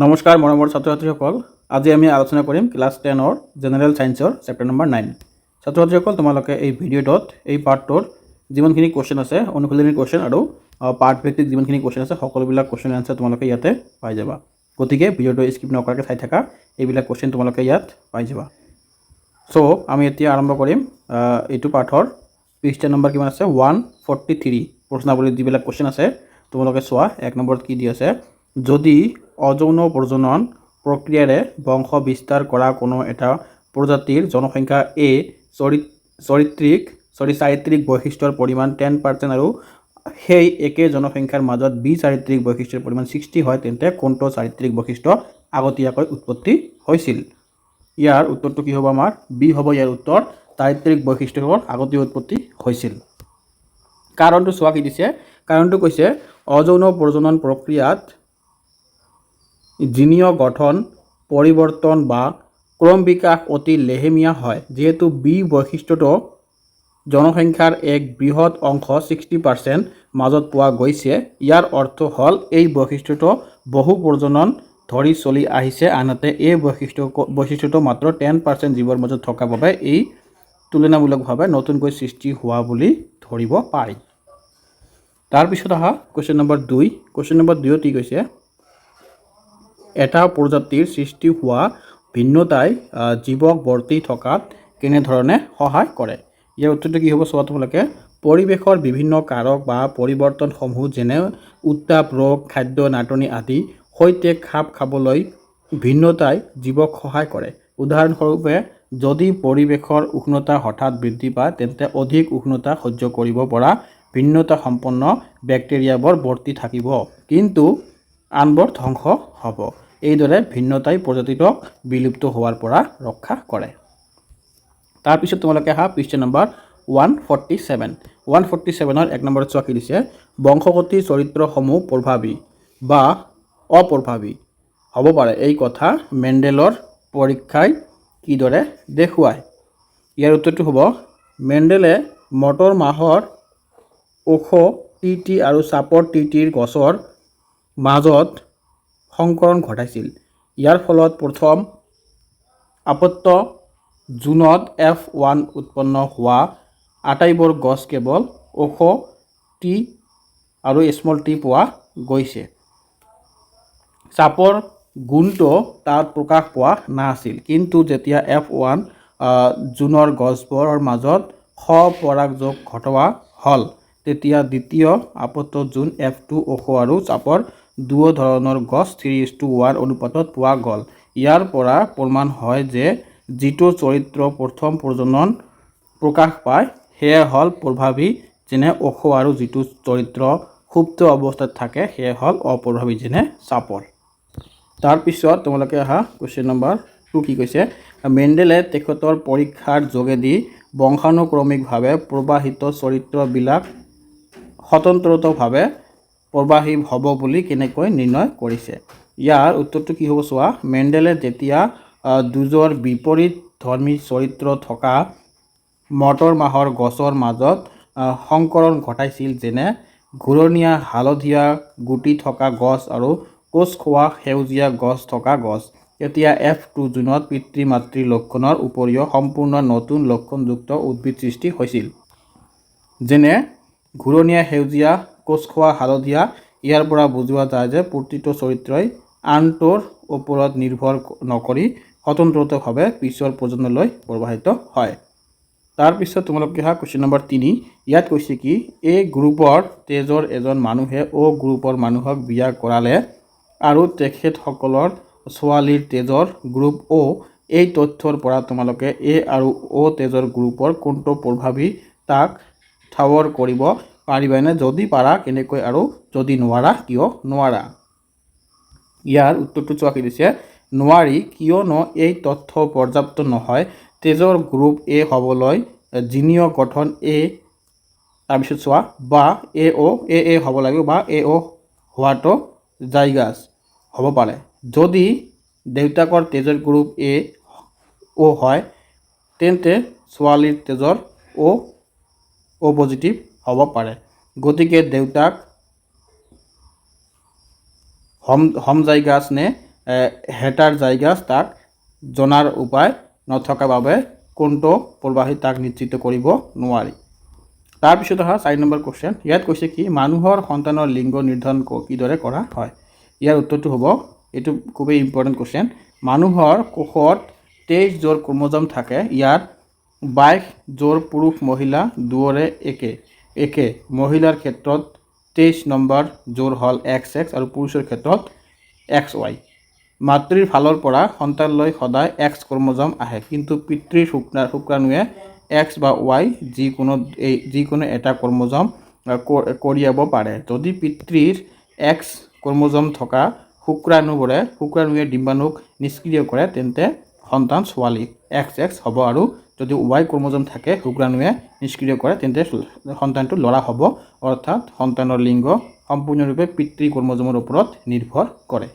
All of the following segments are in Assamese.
নমস্কাৰ মৰমৰ ছাত্ৰ-ছাত্ৰীসকল, আজি আমি আলোচনা কৰিম ক্লাছ 10ৰ জেনেৰেল সায়েন্সৰ চেপ্টাৰ নম্বৰ 9। ছাত্ৰ-ছাত্ৰীসকল, তোমালোকে এই ভিডিঅ'টোত এই পাৰ্টটোৰ যিমানখিনি কোৱেশ্চন আছে, অনুশীলনী কোৱেশ্চন আৰু পাৰ্ট ভিত্তিক যিমানখিনি কোৱেশ্চন আছে, সকলোবিলাক কোৱেশ্চন আনসাৰ তোমালোকে ইয়াতে পাই যাবা। গতিকে ভিডিঅ'টো স্কিপ নকৰাকৈ চাই থাকা, এইবিলাক কোৱেশ্চন তোমালোকে ইয়াত পাই যাবা। সো আমি এতিয়া আৰম্ভ কৰিম এইটো পাঠৰ পৃষ্ঠা নম্বৰ কিমান আছে 143 প্ৰশ্নাৱলীত যিবিলাক কোৱেশ্চন আছে তোমালোকে চোৱা। 1 নম্বৰত কি দি আছে, যদি অযৌন প্ৰজনন প্ৰক্ৰিয়াৰে বংশ বিস্তাৰ কৰা কোনো এটা প্ৰজাতিৰ জনসংখ্যা এ চাৰিত্ৰিক বৈশিষ্ট্যৰ পৰিমাণ 10% আৰু সেই একে জনসংখ্যাৰ মাজত বি চাৰিত্ৰিক বৈশিষ্ট্যৰ পৰিমাণ 60 হয়, তেন্তে কোনটো চাৰিত্ৰিক বৈশিষ্ট্য আগতীয়াকৈ উৎপত্তি হৈছিল? ইয়াৰ উত্তৰটো কি হ'ব? আমাৰ বি হ'ব ইয়াৰ উত্তৰ। চাৰিত্ৰিক বৈশিষ্ট্যৰ আগতীয় উৎপত্তি হৈছিল। কাৰণটো চোৱা কি দিছে, কাৰণটো কৈছে অযৌন প্ৰজনন প্ৰক্ৰিয়াত জিনীয় গঠন পৰিৱৰ্তন বা ক্ৰম বিকাশ অতি লেহেমীয়া হয়। যেহেতু বি বৈশিষ্ট্যটো জনসংখ্যাৰ এক বৃহৎ অংশ 60% মাজত পোৱা গৈছে, ইয়াৰ অৰ্থ হ'ল এই বৈশিষ্ট্যটো বহু প্ৰজনন ধৰি চলি আহিছে, আনহাতে এই বৈশিষ্ট্যটো মাত্ৰ 10% জীৱৰ মাজত থকা বাবে এই তুলনামূলকভাৱে নতুনকৈ সৃষ্টি হোৱা বুলি ধৰিব পাৰি। তাৰপিছত অহা কুৱেশ্যন নম্বৰ 2। কুৱেশ্যন নম্বৰ 2ত কি কৈছে, এটা প্ৰজাতিৰ সৃষ্টি হোৱা ভিন্নতাই জীৱক বৰ্তি থকাত কেনেধৰণে সহায় কৰে? ইয়াৰ উত্তৰটো কি হ'ব চোৱা তোমালোকে। পৰিৱেশৰ বিভিন্ন কাৰক বা পৰিৱৰ্তনসমূহ যেনে উত্তাপ, ৰোগ, খাদ্য নাটনি আদি সৈতে খাপ খাবলৈ ভিন্নতাই জীৱক সহায় কৰে। উদাহৰণস্বৰূপে, যদি পৰিৱেশৰ উষ্ণতা হঠাৎ বৃদ্ধি পায়, তেন্তে অধিক উষ্ণতা সহ্য কৰিব পৰা ভিন্নতা সম্পন্ন বেক্টেৰিয়াবোৰ বৰ্তি থাকিব, কিন্তু আনবোৰ ধ্বংস হ'ব। এইদৰে ভিন্নতাই প্ৰজাতিটোক বিলুপ্ত হোৱাৰ পৰা ৰক্ষা কৰে। তাৰপিছত তোমালোকে আহা পৃষ্ঠা নম্বৰ 147। 147ৰ 1 নম্বৰত চোৱা কি দিছে, বংশগতি চৰিত্ৰসমূহ প্ৰভাৱী বা অপ্ৰভাৱী হ'ব পাৰে, এই কথা মেণ্ডেলৰ পৰীক্ষাই কিদৰে দেখুৱায়? ইয়াৰ উত্তৰটো হ'ব, মেণ্ডেলে মটৰ মাহৰ ওখ টিটি আৰু চাপৰ টিটিৰ গছৰ মাজত সংকৰণ ঘটাইছিল। ইয়াৰ ফলত প্ৰথম আপত্য জুনত F1 উৎপন্ন হোৱা আটাইবোৰ গছ কেৱল ওখ টি আৰু স্মল টি পোৱা গৈছে। চাপৰ গুণটো তাত প্ৰকাশ পোৱা নাছিল, কিন্তু যেতিয়া F1 জুনৰ গছবোৰৰ মাজত পৰাগযোগ ঘটোৱা হ'ল, তেতিয়া দ্বিতীয় আপত্য জুন F2 ওখ আৰু চাপৰ দুয়ো ধৰণৰ গছ 3:1 অনুপাতত পোৱা গ'ল। ইয়াৰ পৰা প্ৰমাণ হয় যে যিটো চৰিত্ৰ প্ৰথম প্ৰজনন প্ৰকাশ পায় সেয়া হ'ল প্ৰভাৱী, যেনে ওখ, আৰু যিটো চৰিত্ৰ সুপ্ত অৱস্থাত থাকে সেয়া হ'ল অপ্ৰভাৱী, যেনে চাপৰ। তাৰপিছত তোমালোকে আহা কুৱেশ্যন নম্বৰ 2 কি কৈছে, মেণ্ডেলে তেখেতৰ পৰীক্ষাৰ যোগেদি বংশানুক্ৰমিকভাৱে প্ৰবাহিত চৰিত্ৰবিলাক স্বতন্ত্ৰভাৱে প্ৰবাহী হ'ব বুলি কেনেকৈ নিৰ্ণয় কৰিছে? ইয়াৰ উত্তৰটো কি হ'ব চোৱা। মেণ্ডেলে যেতিয়া দুযোৰ বিপৰীত ধৰ্মী চৰিত্ৰ থকা মটৰ মাহৰ গছৰ মাজত সংকৰণ ঘটাইছিল, যেনে ঘূৰণীয়া হালধীয়া গুটি থকা গছ আৰু কোচ খোৱা সেউজীয়া গছ থকা গছ, তেতিয়া F2 জুনত পিতৃ মাতৃ লক্ষণৰ উপৰিও সম্পূৰ্ণ নতুন লক্ষণযুক্ত উদ্ভিদ সৃষ্টি হৈছিল, যেনে ঘূৰণীয়া সেউজীয়া, কোচ খোৱা হালধীয়া। ইয়াৰ পৰা বুজোৱা যায় যে প্ৰতিটো চৰিত্ৰই আনটোৰ ওপৰত নিৰ্ভৰ নকৰি স্বতন্ত্ৰভাৱে পিছৰ প্ৰজন্মলৈ প্ৰবাহিত হয়। তাৰপিছত তোমালোকে আহা কুৱেশ্যন নম্বৰ 3। ইয়াত কৈছে কি, এ গ্ৰুপৰ তেজৰ এজন মানুহে অ গ্ৰুপৰ মানুহক বিয়া কৰালে আৰু তেখেতসকলৰ ছোৱালীৰ তেজৰ গ্ৰুপ অ। এই তথ্যৰ পৰা তোমালোকে এ আৰু অ তেজৰ গ্ৰুপৰ কোনটো প্ৰভাৱী তাক ঠাৱৰ কৰিব পাৰিবানে? যদি পাৰা কেনেকৈ, আৰু যদি নোৱাৰা কিয় নোৱাৰা? ইয়াৰ উত্তৰটো চোৱা কি দিছে, নোৱাৰি, কিয়নো এই তথ্য পৰ্যাপ্ত নহয়। তেজৰ গ্ৰুপ এ হ'বলৈ জিনীয় গঠন এ, তাৰপিছত চোৱা, বা এ হ'ব লাগিব, বা এ অ হোৱাটো জাইগাছ হ'ব পাৰে। যদি দেউতাকৰ তেজৰ গ্ৰুপ এ অ হয়, তেন্তে ছোৱালীৰ তেজৰ অ পজিটিভ হ'ব পাৰে। গতিকে দেউতাক হোমজাইগাছ নে হেটাৰজাইগাছ তাক জনাৰ উপায় নথকাৰ বাবে কোনটো প্ৰবাহী তাক নিশ্চিত কৰিব নোৱাৰি। তাৰপিছত অহা 4 নম্বৰ কুৱেশ্যন, ইয়াত কৈছে কি মানুহৰ সন্তানৰ লিংগ নিৰ্ধাৰণ কিদৰে কৰা হয়। ইয়াৰ উত্তৰটো হ'ব, এইটো খুবেই ইম্পৰ্টেণ্ট কুৱেশ্যন, মানুহৰ কোষত 23 যোৰ ক্ৰম'জম থাকে, ইয়াত 22 যোৰ পুৰুষ মহিলা দুয়োৰে একে। মহিলাৰ ক্ষেত্ৰত 23 নম্বৰ যোৰ হ'ল XX আৰু পুৰুষৰ ক্ষেত্ৰত XY। মাতৃৰ ফালৰ পৰা সন্তানলৈ সদায় X ক্ৰম'জম আহে, কিন্তু পিতৃৰ শুক্ৰাণুৱে X বা Y যিকোনো এটা ক্ৰম'জম কঢ়িয়াব পাৰে। যদি পিতৃৰ X ক্ৰম'জম থকা শুক্ৰাণুৱে ডিম্বাণুক নিষ্ক্ৰিয় কৰে, তেন্তে সন্তান ছোৱালী XX হ'ব, আৰু যদি Y ক্ৰম'জম থাকে শুক্ৰাণুৱে নিষ্ক্ৰিয় কৰে, তেন্তে সন্তানটো ল'ৰা হ'ব। অৰ্থাৎ সন্তানৰ লিংগ সম্পূৰ্ণৰূপে পিতৃ ক্ৰম'জমৰ ওপৰত নিৰ্ভৰ কৰে।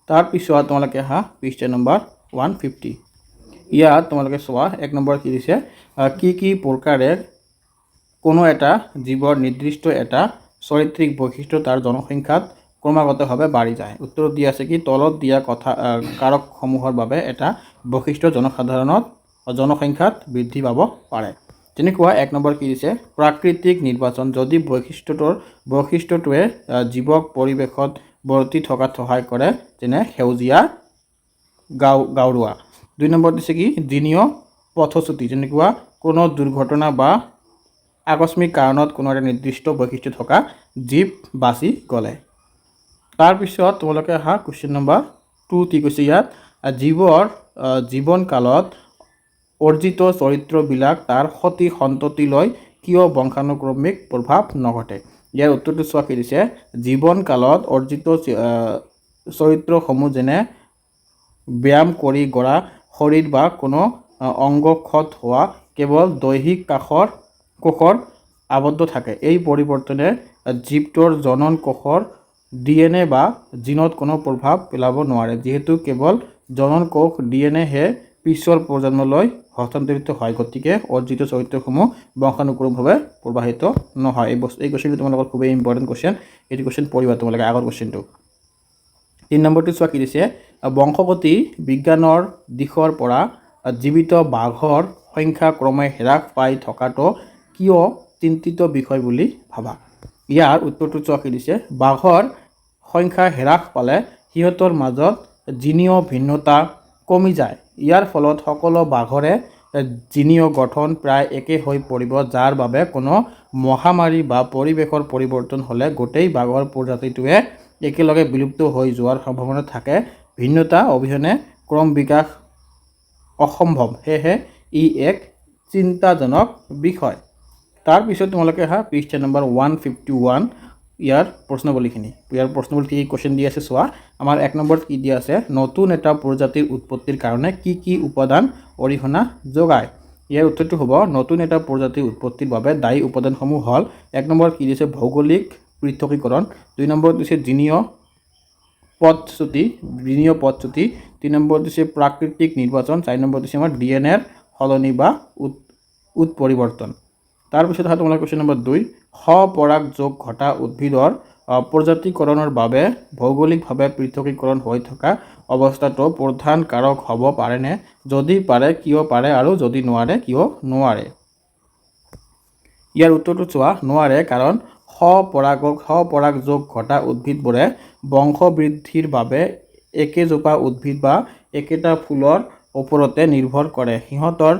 তাৰপিছত তোমালোকে আহা পৃষ্ঠা নম্বৰ 150। ইয়াত তোমালোকে চোৱা 1 নম্বৰ কি দিছে, কি প্ৰকাৰে কোনো এটা জীৱৰ নিৰ্দিষ্ট এটা চৰিত্ৰিক বৈশিষ্ট্য তাৰ জনসংখ্যাত ক্ৰমাগতভাৱে বাঢ়ি যায়। উত্তৰত দিয়া আছে কি তলত দিয়া কাৰকসমূহৰ বাবে এটা বৈশিষ্ট্য জনসংখ্যাত বৃদ্ধি পাব পাৰে। তেনেকুৱা 1 নম্বৰ কি দিছে, প্ৰাকৃতিক নিৰ্বাচন, যদি বৈশিষ্ট্যটোৱে জীৱক পৰিৱেশত বৰ্তি থকাত সহায় কৰে, যেনে সেউজীয়া গাওৰুৱা। 2 নম্বৰ দিছে কি জিনীয় পথচ্যুতি, যেনেকুৱা কোনো দুৰ্ঘটনা বা আকস্মিক কাৰণত কোনো এটা নিৰ্দিষ্ট বৈশিষ্ট্য থকা জীৱ বাচি গ'লে। তাৰপিছত তোমালোকে আহা কুৱেশ্যন নম্বৰ 2 কি কৈছে, ইয়াত জীৱৰ জীৱনকালত অৰ্জিত চৰিত্ৰবিলাক তাৰ সতি সন্ততিলৈ কিয় বংশানুক্ৰমিক প্ৰভাৱ নঘটে। ইয়াৰ উত্তৰটো চোৱা কি দিছে, জীৱনকালত অৰ্জিত চৰিত্ৰসমূহ যেনে ব্যায়াম কৰি গঢ়া শৰীৰ বা কোনো অংগ ক্ষত হোৱা কেৱল দৈহিক কোষৰ আবদ্ধ থাকে। এই পৰিৱৰ্তনে জীৱটোৰ জনন কোষৰ DNA বা জিনত কোনো প্ৰভাৱ পেলাব নোৱাৰে, যিহেতু কেৱল জনন কোষ DNA হে পিছৰ প্ৰজন্মলৈ হস্তান্তৰিত হয়। গতিকে অৰ্জিত চৰিত্ৰসমূহ বংশানুক্ৰমিকভাৱে প্ৰবাহিত নহয়। এই কুৱেশ্যনটো তোমালোকৰ খুবেই ইম্পৰ্টেণ্ট কুৱেশ্যন, এইটো কুৱেশ্যন পঢ়িবা তোমালোকে আগৰ কুৱেশ্যনটো। 3 নম্বৰটো চোৱা কি দিছে, বংশগতি বিজ্ঞানৰ দিশৰ পৰা জীৱিত বাঘৰ সংখ্যা ক্ৰমে হ্ৰাস পাই থকাটো কিয় চিন্তিত বিষয় বুলি ভাবা। ইয়াৰ উত্তৰটো চোৱা কি দিছে, বাঘৰ সংখ্যা হ্ৰাস পালে সিহঁতৰ মাজত জিনীয় ভিন্নতা কমি যায়। ইয়াৰ ফলত সকলো বাঘৰে জিনীয় গঠন প্ৰায় একে হৈ পৰিব, যাৰ বাবে কোনো মহামাৰী বা পৰিৱেশৰ পৰিৱৰ্তন হ'লে গোটেই বাঘৰ প্ৰজাতিটোৱে একেলগে বিলুপ্ত হৈ যোৱাৰ সম্ভাৱনা থাকে। ভিন্নতা অবিহনে ক্ৰম বিকাশ অসম্ভৱ, সেয়েহে ই এক চিন্তাজনক বিষয়। তাৰপিছত তোমালোকে আহা পৃষ্ঠা নম্বৰ 151, ইয়াৰ প্ৰশ্নৱলীখিনি। ইয়াৰ প্ৰশ্নৱলী কি কুৱেশ্যন দি আছে চোৱা। আমাৰ 1 নম্বৰত কি দিয়া আছে, নতুন এটা প্ৰজাতিৰ উৎপত্তিৰ কাৰণে কি উপাদান অৰিহণা যোগায়। ইয়াৰ উত্তৰটো হ'ব, নতুন এটা প্ৰজাতিৰ উৎপত্তিৰ বাবে দায়ী উপাদানসমূহ হ'ল 1 নম্বৰত কি দিছে, ভৌগোলিক পৃথকীকৰণ, 2 নম্বৰত দিছে জিনীয় পথচ্যুতি, 3 নম্বৰত দিছে প্ৰাকৃতিক নিৰ্বাচন, 4 নম্বৰত দিছে আমাৰ DNA সলনি বা উৎপৰিৱৰ্তন। তাৰপিছত আহা তোমালোকৰ কুৱেশ্যন নম্বৰ 2, স্বপৰাগযোগ ঘটা উদ্ভিদৰ প্ৰজাতিকৰণৰ বাবে ভৌগোলিকভাৱে পৃথকীকৰণ হৈ থকা অৱস্থাটো প্ৰধান কাৰক হ'ব পাৰেনে? যদি পাৰে কিয় পাৰে, আৰু যদি নোৱাৰে কিয় নোৱাৰে। ইয়াৰ উত্তৰটো চোৱা, নোৱাৰে, কাৰণ স্বপৰাগযোগ ঘটা উদ্ভিদবোৰে বংশবৃদ্ধিৰ বাবে একেজোপা উদ্ভিদ বা একেটা ফুলৰ ওপৰতে নিৰ্ভৰ কৰে। সিহঁতৰ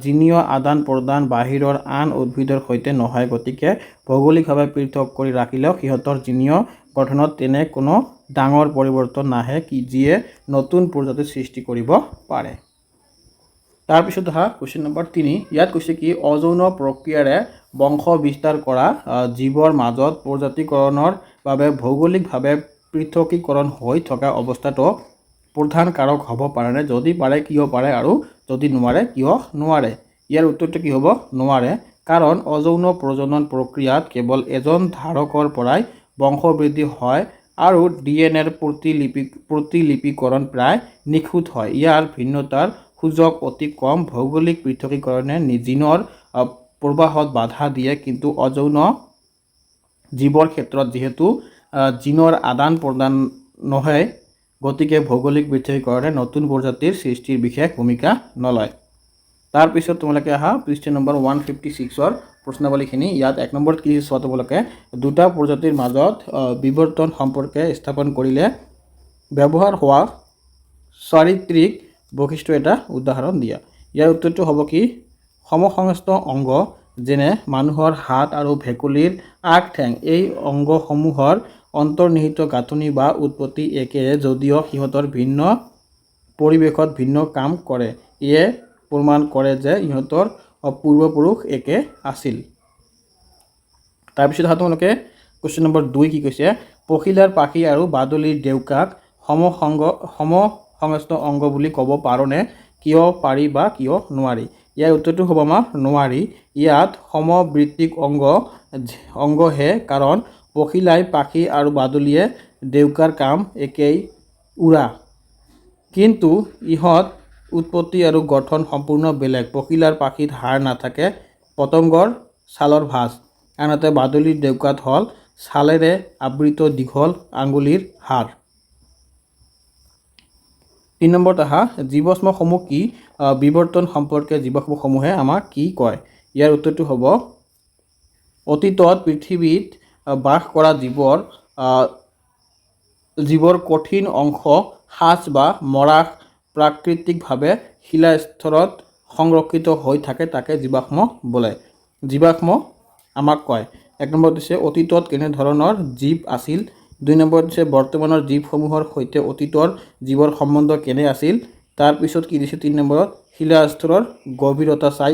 জিনীয় আদান প্ৰদান বাহিৰৰ আন উদ্ভিদৰ সৈতে নহয়, গতিকে ভৌগোলিকভাৱে পৃথক কৰি ৰাখিলেও সিহঁতৰ জিনীয় গঠনত তেনে কোনো ডাঙৰ পৰিৱৰ্তন নাহে যিয়ে নতুন প্ৰজাতিৰ সৃষ্টি কৰিব পাৰে। তাৰপিছত অহা কুৱেশ্যন নম্বৰ 3, ইয়াত কৈছে কি অযৌন প্ৰক্ৰিয়াৰে বংশ বিস্তাৰ কৰা জীৱৰ মাজত প্ৰজাতিকৰণৰ বাবে ভৌগোলিকভাৱে পৃথকীকৰণ হৈ থকা অৱস্থাটো প্ৰধান কাৰক হ'ব পাৰেনে? যদি পাৰে কিয় পাৰে, আৰু যদি নোৱাৰে কিয় নোৱাৰে। ইয়াৰ উত্তৰটো কি হ'ব, নোৱাৰে, কাৰণ অযৌন প্ৰজনন প্ৰক্ৰিয়াত কেৱল এজন ধাৰকৰ পৰাই বংশবৃদ্ধি হয় আৰু DNA প্ৰতিলিপিকৰণ প্ৰায় নিখুঁত হয়। ইয়াৰ ভিন্নতাৰ সুযোগ অতি কম। ভৌগোলিক পৃথকীকৰণে জিনৰ প্ৰবাহত বাধা দিয়ে, কিন্তু অযৌন জীৱৰ ক্ষেত্ৰত যিহেতু জিনৰ আদান প্ৰদান নহয়, গতিকে ভৌগোলিক পৃথকীকৰণে নতুন প্ৰজাতিৰ সৃষ্টিৰ বিশেষ ভূমিকা নলয়। তাৰপিছত তোমালোকে আহা পৃষ্ঠা নম্বৰ 156ৰ প্ৰশ্নাৱলীখিনি। ইয়াত 1 নম্বৰত কি চোৱা তোমালোকে দুটা প্ৰজাতিৰ মাজত বিৱৰ্তন সম্পৰ্কে স্থাপন কৰিলে ব্যৱহাৰ হোৱা চাৰিত্ৰিক বৈশিষ্ট্য এটা উদাহৰণ দিয়া। ইয়াৰ উত্তৰটো হ'ব কি সমসংস্থ অংগ যেনে মানুহৰ হাত আৰু ভেকুলীৰ আগ ঠেং এই অংগসমূহৰ অন্তৰ্নিহিত গাঁথনি বা উৎপত্তি একে যদিও সিহঁতৰ ভিন্ন পৰিৱেশত ভিন্ন কাম কৰে। ইয়ে প্ৰমাণ কৰে যে ইহঁতৰ পূৰ্বপুৰুষ একে আছিল। তাৰপিছত তোমালোকে কুৱেশ্যন নম্বৰ 2 কি কৈছে পখিলাৰ পাখি আৰু বাদুলিৰ ডেউকাক সমসংস্থ অংগ বুলি ক'ব পাৰোঁনে? কিয় পাৰি বা কিয় নোৱাৰি? ইয়াৰ উত্তৰটো হ'ব আমাৰ নোৱাৰি। ইয়াত সমবৃত্তিক অংগহে কাৰণ পখিলাই পাখি আৰু বাদুলিয়ে ডেউকাৰ কাম একেই উৰা, কিন্তু ইহঁত উৎপত্তি আৰু গঠন সম্পূৰ্ণ বেলেগ। পখিলাৰ পাখিত হাড় নাথাকে, পতংগৰ ছালৰ ভাঁজ, আনহাতে বাদুলিৰ ডেউকাত হ'ল ছালেৰে আবৃত দীঘল আঙুলিৰ হাড়। 3 নম্বৰত আহা জীৱাশ্মসমূহ কি? বিৱৰ্তন সম্পৰ্কে জীৱাশ্মসমূহে আমাক কি কয়? ইয়াৰ উত্তৰটো হ'ব অতীতত পৃথিৱীত বাস কৰা জীৱৰ কঠিন অংশ সাঁচ বা মৰাশ প্ৰাকৃতিকভাৱে শিলাস্তৰত সংৰক্ষিত হৈ থাকে, তাকে জীৱাশ্ম বোলে। জীৱাশ্ম আমাক কয় 1 নম্বৰত দিছে অতীতত কেনেধৰণৰ জীৱ আছিল। 2 নম্বৰত দিছে বৰ্তমানৰ জীৱসমূহৰ সৈতে অতীতৰ জীৱৰ সম্বন্ধ কেনে আছিল। তাৰপিছত কি দিছে 3 নম্বৰত শিলাস্তৰৰ গভীৰতা চাই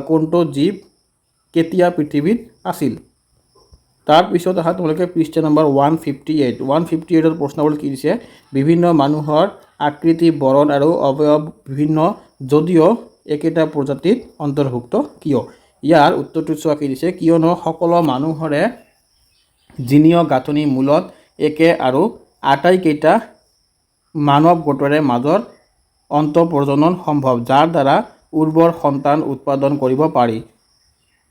কোনটো জীৱ কেতিয়া পৃথিৱীত আছিল। তাৰপিছত আহা তোমালোকে পৃষ্ঠা নম্বৰ 158ৰ প্ৰশ্নাৱলী কি দিছে বিভিন্ন মানুহৰ আকৃতি বৰণ আৰু অৱয়ব বিভিন্ন যদিও একেটা প্ৰজাতিত অন্তৰ্ভুক্ত কিয়? ইয়াৰ উত্তৰটো চোৱা কি দিছে কিয়নো সকলো মানুহৰে জিনীয় গাঁথনি মূলত একে আৰু আটাইকেইটা মানৱ গোটৰে মাজৰ অন্তঃপ্ৰজনন সম্ভৱ, যাৰ দ্বাৰা উৰ্বৰ সন্তান উৎপাদন কৰিব পাৰি।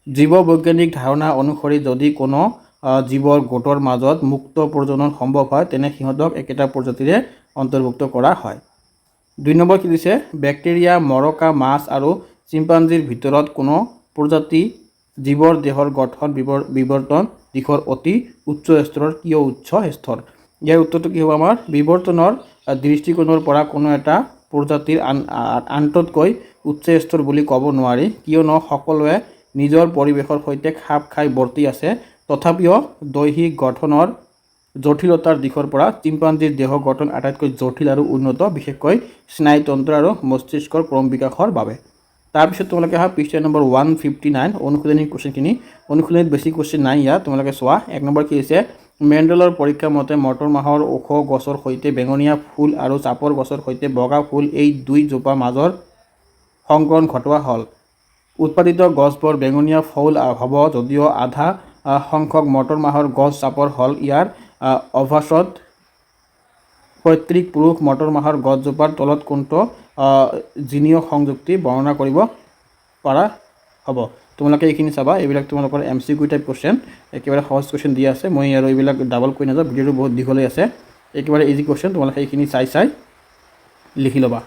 জীৱবৈজ্ঞানিক ধাৰণা অনুসৰি যদি কোনো জীৱৰ গোটৰ মাজত মুক্ত প্ৰজনন সম্ভৱ হয় তেনে সিহঁতক একেটা প্ৰজাতিৰে অন্তৰ্ভুক্ত কৰা হয়। 2 নম্বৰ কি দিছে বেক্টেৰিয়া, মৰকা মাছ আৰু চিম্পাঞ্জীৰ ভিতৰত কোনো প্ৰজাতি জীৱৰ দেহৰ গঠন বিৱৰ্তন দিশৰ অতি উচ্চ স্তৰৰ কিয় উচ্চ স্তৰ? ইয়াৰ উত্তৰটো কি হ'ব আমাৰ বিৱৰ্তনৰ দৃষ্টিকোণৰ পৰা কোনো এটা প্ৰজাতিৰ আনটোতকৈ উচ্চ স্তৰ বুলি ক'ব নোৱাৰি, কিয়নো সকলোৱে নিজৰ পৰিৱেশৰ সৈতে খাপ খাই বৰ্তি আছে। তথাপিও দৈহিক গঠনৰ জটিলতাৰ দিশৰ পৰা চিম্পাঞ্জীৰ দেহ গঠন আটাইতকৈ জটিল আৰু উন্নত, বিশেষকৈ স্নায়ুতন্ত্ৰ আৰু মস্তিষ্কৰ ক্ৰম বিকাশৰ বাবে। তাৰপিছত তোমালোকে আহা পৃষ্ঠা নম্বৰ 159 অনুশীলনী কুৱেশ্যনখিনি। অনুশীলনীত বেছি কুৱেশ্যন নাই, ইয়াত তোমালোকে চোৱা 1 নম্বৰ কি হৈছে মেণ্ডেলৰ পৰীক্ষা মতে মটৰ মাহৰ ওখ গছৰ সৈতে বেঙুনীয়া ফুল আৰু চাপৰ গছৰ সৈতে বগা ফুল এই দুই জোপা মাজৰ সংকৰণ ঘটোৱা হ'ল। উৎপাদিত গছবোৰ বেঙুনীয়া ফুল হ'ব যদিও আধা সংখ্যক মটৰ মাহৰ গছ চাপৰ হ'ল। ইয়াৰ অভাসত পৈতৃক পুৰুষ মটৰ মাহৰ গছজোপাৰ তলত কোনটো জিনীয় সংযুক্তি বৰ্ণনা কৰিব পৰা হ'ব। তোমালোকে এইখিনি চাবা, এইবিলাক তোমালোকৰ MCQ টাইপ কুৱেশ্যন, একেবাৰে সহজ কুৱেশ্যন দিয়া আছে। মই আৰু এইবিলাক ডাবল কৈ নাযাওঁ, ভিডিঅ'টো বহুত দীঘলেই আছে, একেবাৰে ইজি কুৱেশ্যন, তোমালোকে এইখিনি চাই লিখি ল'বা।